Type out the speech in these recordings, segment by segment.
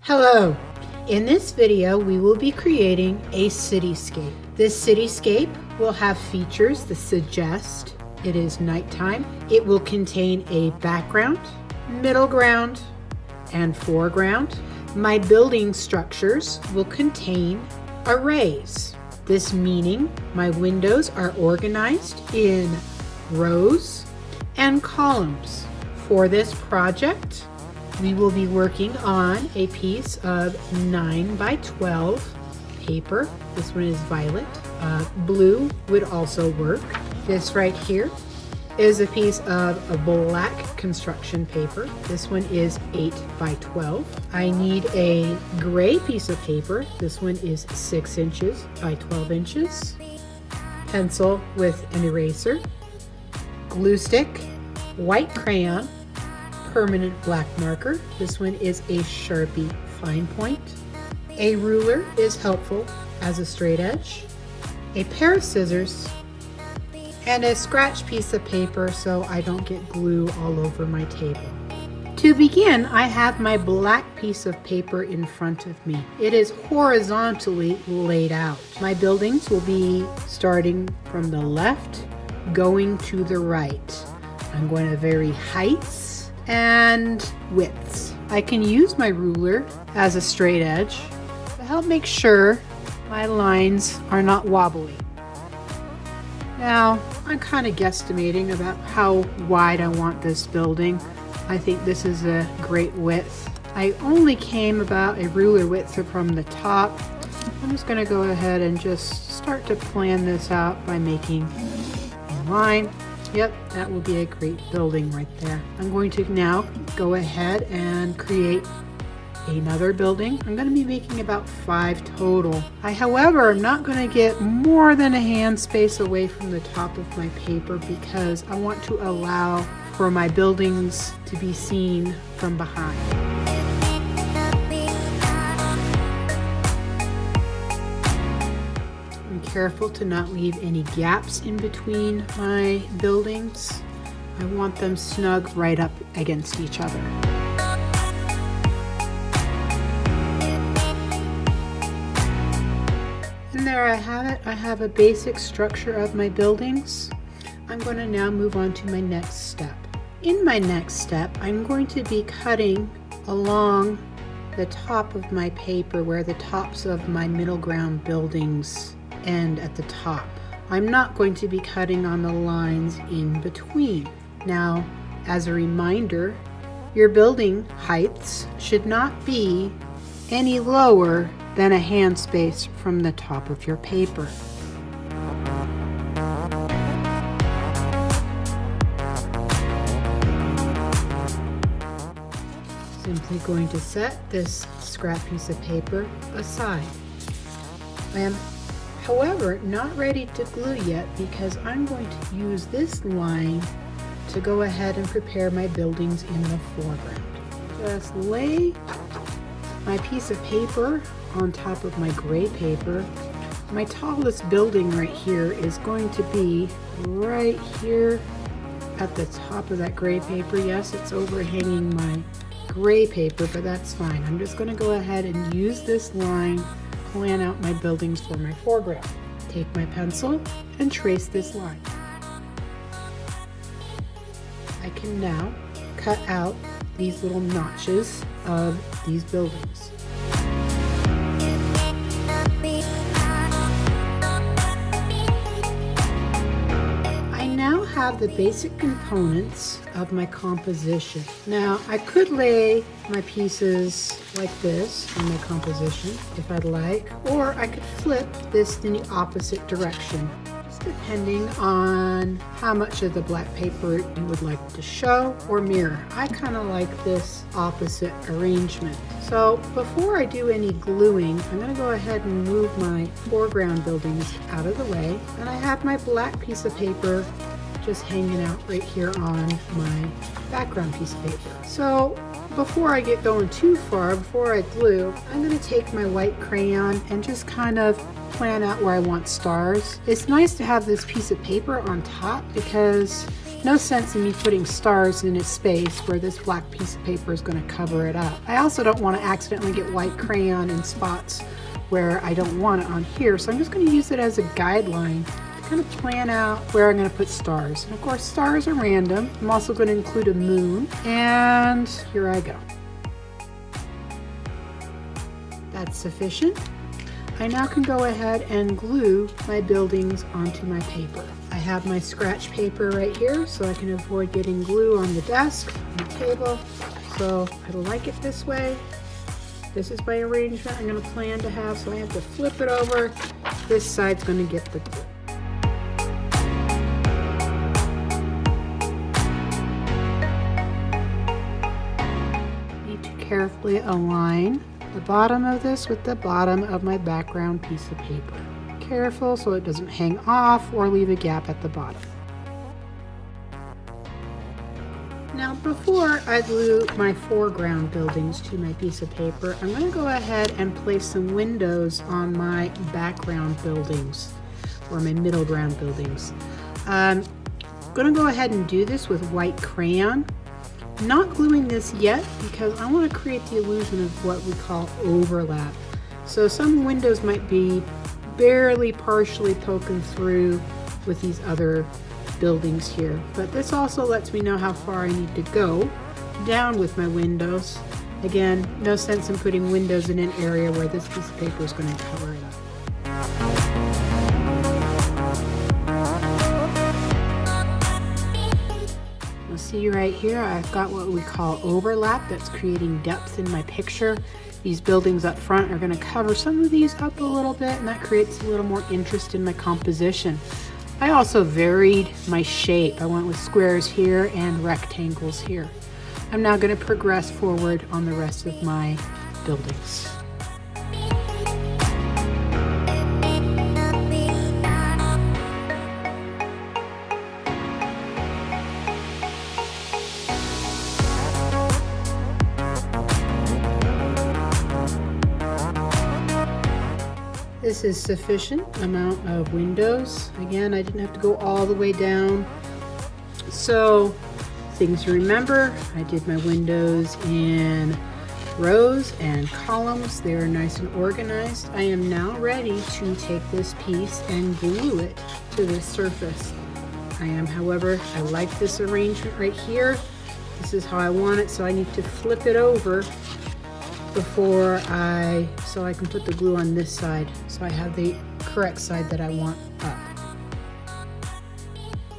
Hello! In this video, we will be creating a cityscape. This cityscape will have features that suggest it is nighttime. It will contain a background, middle ground, and foreground. My building structures will contain arrays. This meaning my windows are organized in rows and columns. For this project, we will be working on a piece of 9 by 12 paper. This one is violet. Blue would also work. This right here is a piece of a black construction paper. This one is 8 by 12. I need a gray piece of paper. This one is 6 inches by 12 inches. Pencil with an eraser. Glue stick, white crayon, permanent black marker. This one is a Sharpie fine point. A ruler is helpful as a straight edge. A pair of scissors and a scratch piece of paper so I don't get glue all over my table. To begin, I have my black piece of paper in front of me. It is horizontally laid out. My buildings will be starting from the left, going to the right. I'm going to vary heights and widths. I can use my ruler as a straight edge to help make sure my lines are not wobbly. Now, I'm kind of guesstimating about how wide I want this building. I think this is a great width. I only came about a ruler width from the top. I'm just going to go ahead and just start to plan this out by making a line. Yep, that will be a great building right there. I'm going to now go ahead and create another building. I'm going to be making about 5 total. However, I'm not going to get more than a hand space away from the top of my paper because I want to allow for my buildings to be seen from behind. Careful to not leave any gaps in between my buildings. I want them snug right up against each other. And there I have it. I have a basic structure of my buildings. I'm going to now move on to my next step. In my next step, I'm going to be cutting along the top of my paper where the tops of my middle ground buildings end at the top. I'm not going to be cutting on the lines in between. Now, as a reminder, your building heights should not be any lower than a hand space from the top of your paper. Simply going to set this scrap piece of paper aside. I am however not ready to glue yet because I'm going to use this line to go ahead and prepare my buildings in the foreground. Just lay my piece of paper on top of my gray paper. My tallest building right here is going to be right here at the top of that gray paper. Yes, it's overhanging my gray paper, but that's fine. I'm just going to go ahead and use this line, plan out my buildings for my foreground. Take my pencil and trace this line. I can now cut out these little notches of these buildings. I now have the basic components of my composition. Now I could lay my pieces like this in my composition if I'd like, or I could flip this in the opposite direction, just depending on how much of the black paper you would like to show or mirror. I kind of like this opposite arrangement. So before I do any gluing, I'm going to go ahead and move my foreground buildings out of the way, and I have my black piece of paper just hanging out right here on my background piece of paper. So before I get going too far, before I glue, I'm going to take my white crayon and just kind of plan out where I want stars. It's nice to have this piece of paper on top because No sense in me putting stars in a space where this black piece of paper is going to cover it up. I also don't want to accidentally get white crayon in spots where I don't want it on here, so I'm just going to use it as a guideline to kind of plan out where I'm going to put stars. And of course, stars are random. I'm also going to include a moon, and here I go. That's sufficient. I now can go ahead and glue my buildings onto my paper. I have my scratch paper right here so I can avoid getting glue on the desk, on the table. So I like it this way. This is my arrangement I'm going to plan to have, so I have to flip it over. This side's going to get the glue. Need to carefully align the bottom of this with the bottom of my background piece of paper. Careful so it doesn't hang off or leave a gap at the bottom. Now before I glue my foreground buildings to my piece of paper, I'm going to go ahead and place some windows on my background buildings or my middle ground buildings. I'm going to go ahead and do this with white crayon. I'm not gluing this yet because I want to create the illusion of what we call overlap. So some windows might be barely partially poking through with these other buildings here, but this also lets me know how far I need to go down with my windows. Again, no sense in putting windows in an area where this piece of paper is going to cover it up. See right here, I've got what we call overlap that's creating depth in my picture. These buildings up front are going to cover some of these up a little bit, and that creates a little more interest in my composition. I also varied my shape. I went with squares here and rectangles here. I'm now going to progress forward on the rest of my buildings. This is sufficient amount of windows. Again, I didn't have to go all the way down. So, things to remember, I did my windows in rows and columns. They are nice and organized. I am now ready to take this piece and glue it to this surface. However, I like this arrangement right here. This is how I want it, so I need to flip it over so I can put the glue on this side, so I have the correct side that I want up.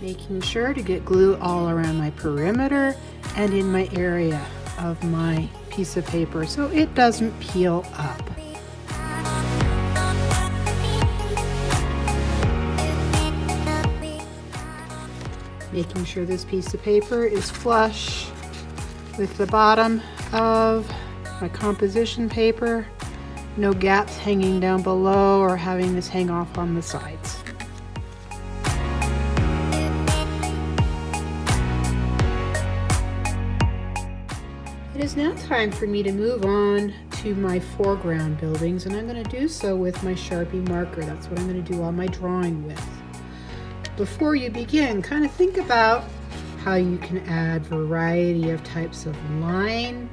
Making sure to get glue all around my perimeter and in my area of my piece of paper so it doesn't peel up. Making sure this piece of paper is flush with the bottom of my composition paper, no gaps hanging down below or having this hang off on the sides. It is now time for me to move on to my foreground buildings, and I'm going to do so with my Sharpie marker. That's what I'm going to do all my drawing with. Before you begin, kind of think about how you can add variety of types of line,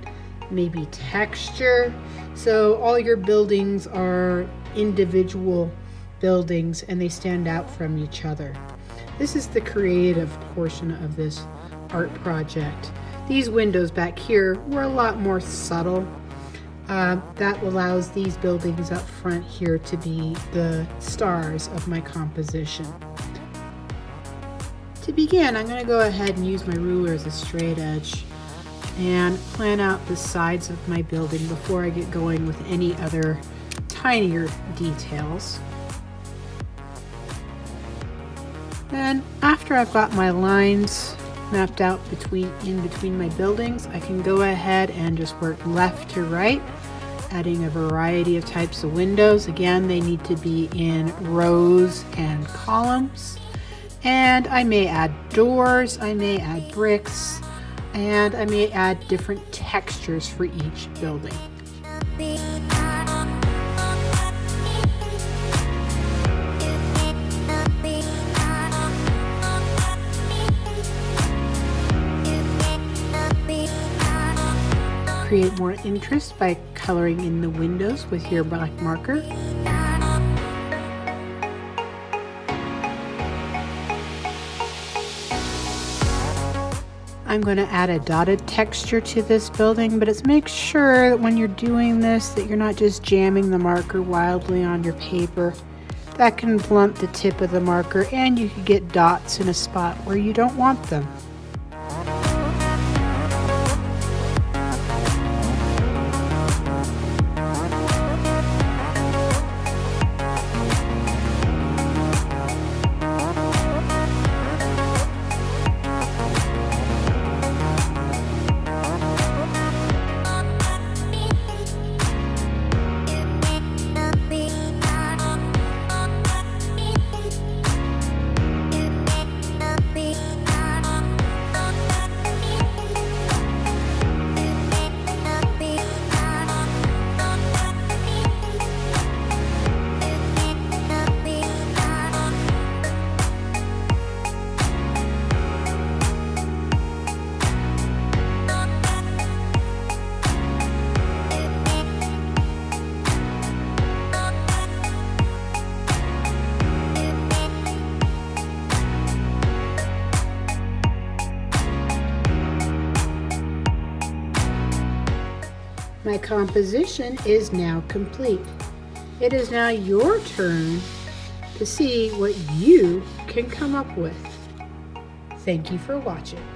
maybe texture. So all your buildings are individual buildings and they stand out from each other. This is the creative portion of this art project. These windows back here were a lot more subtle. That allows these buildings up front here to be the stars of my composition. To begin, I'm going to go ahead and use my ruler as a straight edge and plan out the sides of my building before I get going with any other tinier details. Then after I've got my lines mapped out in between my buildings, I can go ahead and just work left to right, adding a variety of types of windows. Again, they need to be in rows and columns. And I may add doors, I may add bricks, and I may add different textures for each building. create more interest by coloring in the windows with your black marker. I'm going to add a dotted texture to this building, but make sure that when you're doing this that you're not just jamming the marker wildly on your paper. That can blunt the tip of the marker and you can get dots in a spot where you don't want them. My composition is now complete. It is now your turn to see what you can come up with. Thank you for watching.